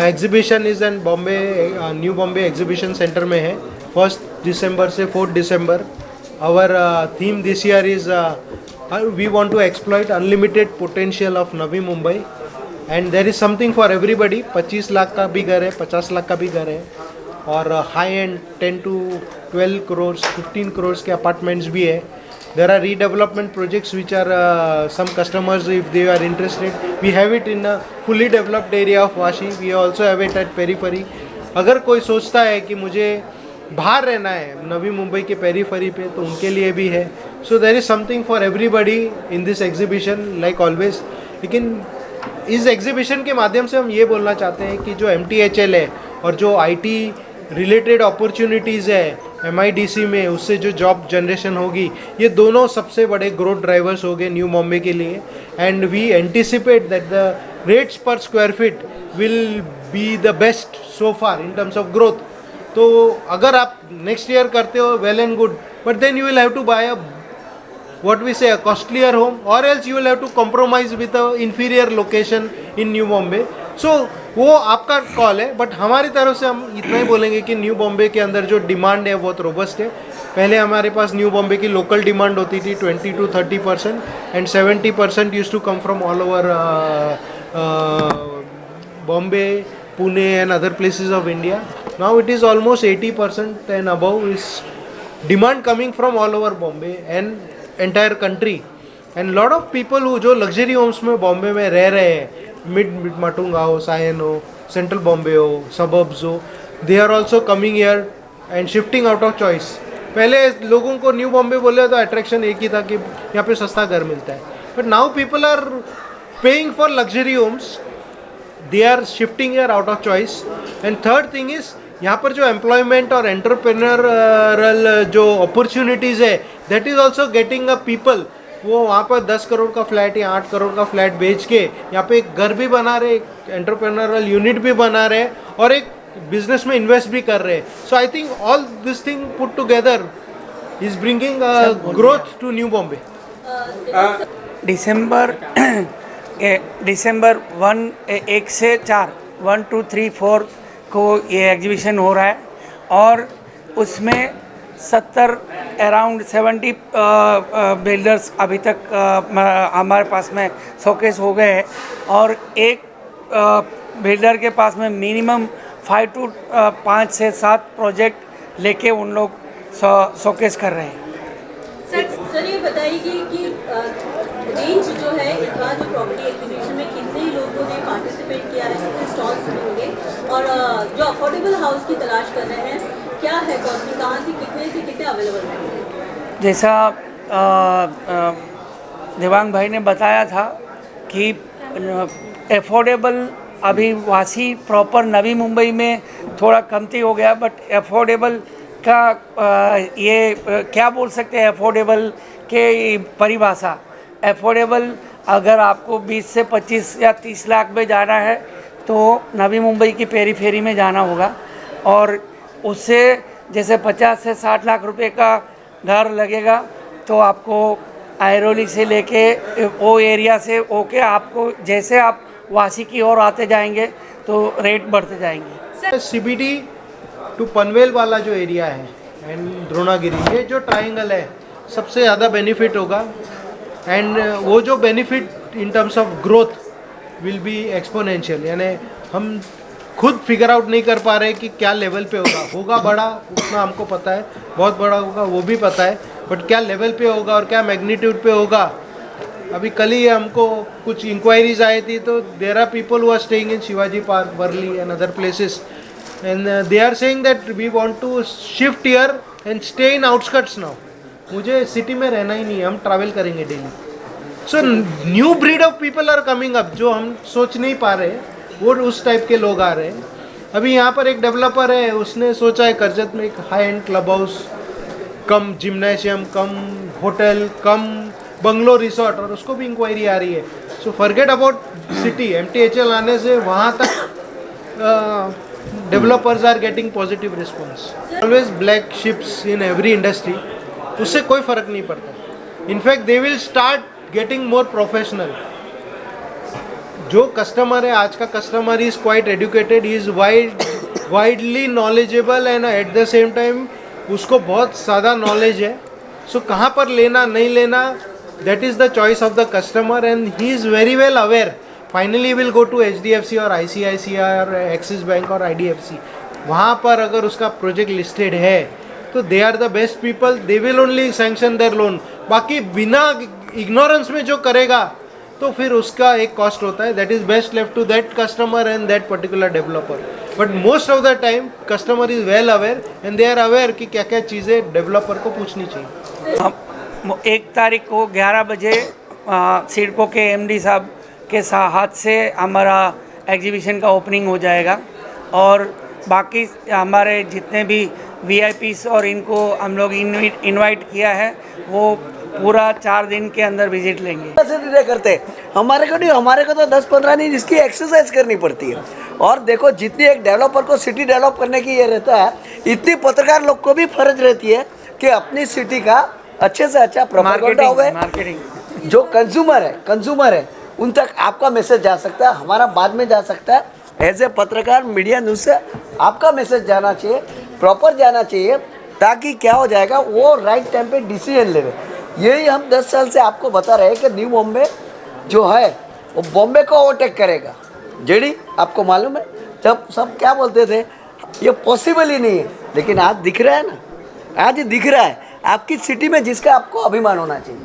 Exhibition is in Bombay, New Bombay exhibition centre में है 1 दिसंबर से 4 दिसंबर. Our theme this year is we want to exploit unlimited potential of Navi Mumbai and there is something for everybody. 25 lakh का भी घर है, 50 लाख का भी घर है और high and 10 to 12 crores 15 crores के अपार्टमेंट्स भी है. There are redevelopment projects which are some customers, if they are interested, we have it in a fully developed area of Vashi. We also have it at periphery. अगर कोई सोचता है कि मुझे बाहर रहना है नवी मुंबई के पेरीफरी पे, तो उनके लिए भी है. So there is something for everybody in this exhibition like always. लेकिन इस एग्जीबिशन के माध्यम से हम ये बोलना चाहते हैं कि जो MTHL है और जो IT रिलेटेड अपॉर्चुनिटीज़ है MIDC में, उससे जो जॉब जनरेशन होगी, ये दोनों सबसे बड़े ग्रोथ ड्राइवर्स हो गए न्यू बॉम्बे के लिए. And we anticipate that the rates per square feet will be the best so far in terms of growth. तो अगर आप नेक्स्ट ईयर करते हो, well and good, but then you will have to buy a what we say a costlier home, or else you will have to compromise with a inferior location in New Bombay. So वो आपका call है, but हमारी तरफ से हम इतना ही बोलेंगे कि न्यू बॉम्बे के अंदर जो डिमांड है बहुत रोबस्ट है. पहले हमारे पास न्यू बॉम्बे की लोकल डिमांड होती थी 20 to 30% and 70% use to come from all over Bombay, Pune and other places of India. Now it is almost 80% and above is demand coming from all over Bombay and entire country. And lot of people who जो luxury homes में बॉम्बे में रह रहे हैं, mid Matunga हो, सायन हो, central Bombay हो, suburbs हो, they are also coming here and shifting out of choice. पहले लोगों को न्यू बॉम्बे बोले तो अट्रैक्शन एक ही था कि यहाँ पे सस्ता घर मिलता है, but now people are paying for luxury homes, they are shifting here out of choice. And third thing is यहाँ पर जो एम्प्लॉयमेंट और एंटरप्रेन्योरल जो अपॉर्चुनिटीज़ है, that is also getting a people. वो वहाँ पर 10 करोड़ का फ्लैट या 8 करोड़ का फ्लैट बेच के यहाँ पे एक घर भी बना रहे, एक एंटरप्रेन्योरल यूनिट भी बना रहे और एक बिजनेस में इन्वेस्ट भी कर रहे. So I think all this thing put together is bringing growth to New Bombay. दिसंबर 1 से 4 1 2 3 4 को ये एग्जीबिशन हो रहा है और उसमें 70 बिल्डर्स अभी तक हमारे पास में शोकेस हो गए हैं और एक बिल्डर के पास में मिनिमम 5 से 7 प्रोजेक्ट लेके उन लोग शोकेस कर रहे हैं. सर ये बताइए कि रेंज जो है इस बार जो प्रॉपर्टी एक्विजिशन में कितने लोगों ने पार्टिसिपेट किया है, कितने स्टॉल्स होंगे और जो अफोर्डेबल हाउस की तलाश कर रहे हैं, क्या है कॉस्टिंग, कहाँ से कितने अवेलेबल है? जैसा देवांग भाई ने बताया था कि एफोर्डेबल अभी वासी प्रॉपर नवी मुंबई में थोड़ा कमती हो गया, बट एफोर्डेबल का ये क्या बोल सकते हैं एफोर्डेबल के परिभाषा. एफोर्डेबल अगर आपको 20 से 25 या 30 लाख में जाना है तो नवी मुंबई की पेरीफेरी में जाना होगा, और उससे जैसे 50 से 60 लाख रुपए का घर लगेगा तो आपको आयरोली से लेके वो एरिया से ओके, आपको जैसे आप वासी की ओर आते जाएंगे तो रेट बढ़ते जाएंगे. CBD टू पनवेल वाला जो एरिया है एंड द्रोणागिरी, ये जो ट्राइंगल है सबसे ज़्यादा बेनिफिट होगा. एंड वो जो benefit in terms of growth will be exponential. यानी हम खुद फिगर आउट नहीं कर पा रहे कि क्या लेवल पे होगा बड़ा, उतना हमको पता है, बहुत बड़ा होगा वो भी पता है, बट क्या लेवल पे होगा और क्या मैग्नीट्यूड पे होगा. अभी कल ही हमको कुछ इंक्वायरीज आई थी, तो there are people who are staying in Shivaji Park, Worli and other places, and they are saying that we want to shift here and stay in outskirts now. मुझे सिटी में रहना ही नहीं है, हम ट्रैवल करेंगे daily. So new breed of people are coming up, जो हम सोच नहीं पा रहे, वो उस टाइप के लोग आ रहे हैं. अभी यहाँ पर एक डेवलपर है, उसने सोचा है करजत में एक high end club house cum gymnasium cum hotel cum bungalow resort, और उसको भी इंक्वायरी आ रही है. So forget about city, MTHL आने से वहाँ तक developers are getting positive response. Always black sheeps in every industry, उससे कोई फ़र्क नहीं पड़ता. In fact they will start getting more professional. जो कस्टमर है, आज का customer is quite educated, is widely knowledgeable and at the same time उसको बहुत ज़्यादा नॉलेज है. सो कहाँ पर लेना नहीं लेना, that is the choice of the customer and he is very well aware. Finally will go to HDFC और ICICI और एक्सिस बैंक और IDFC. वहाँ पर अगर उसका प्रोजेक्ट लिस्टेड है तो they are the best people, they will only sanction their loan. बाकी बिना इग्नोरेंस में जो करेगा तो फिर उसका एक कॉस्ट होता है. That is best left to that customer and that particular developer. But most of the time customer is well aware and they are aware कि क्या क्या चीज़ें डेवलपर को पूछनी चाहिए. हम 1 तारीख को 11 बजे सिडको के MD साहब के हाथ से हमारा एग्जीबिशन का ओपनिंग हो जाएगा और बाकी हमारे जितने भी VIPs और इनको हम लोग इनवाइट किया है वो पूरा 4 दिन के अंदर विजिट लेंगे. ऐसे नहीं करते हमारे को नहीं, हमारे को तो 10-15 दिन इसकी एक्सरसाइज करनी पड़ती है. और देखो जितनी एक डेवलपर को सिटी डेवलप करने की ये रहता है, इतनी पत्रकार लोग को भी फर्ज रहती है कि अपनी सिटी का अच्छे से अच्छा प्रोपेगेंडा हुए. मार्केटिंग जो कंज्यूमर है उन तक आपका मैसेज जा सकता है, हमारा बाद में जा सकता है. एज ए पत्रकार मीडिया न्यूज़ से आपका मैसेज जाना चाहिए, प्रॉपर जाना चाहिए, ताकि क्या हो जाएगा वो राइट टाइम पे डिसीजन ले. यही हम 10 साल से आपको बता रहे हैं कि न्यू बॉम्बे जो है वो बॉम्बे को ओवरटेक करेगा. जेडी आपको मालूम है जब सब क्या बोलते थे ये पॉसिबल ही नहीं है, लेकिन आज दिख रहा है ना, आज दिख रहा है आपकी सिटी में जिसका आपको अभिमान होना चाहिए.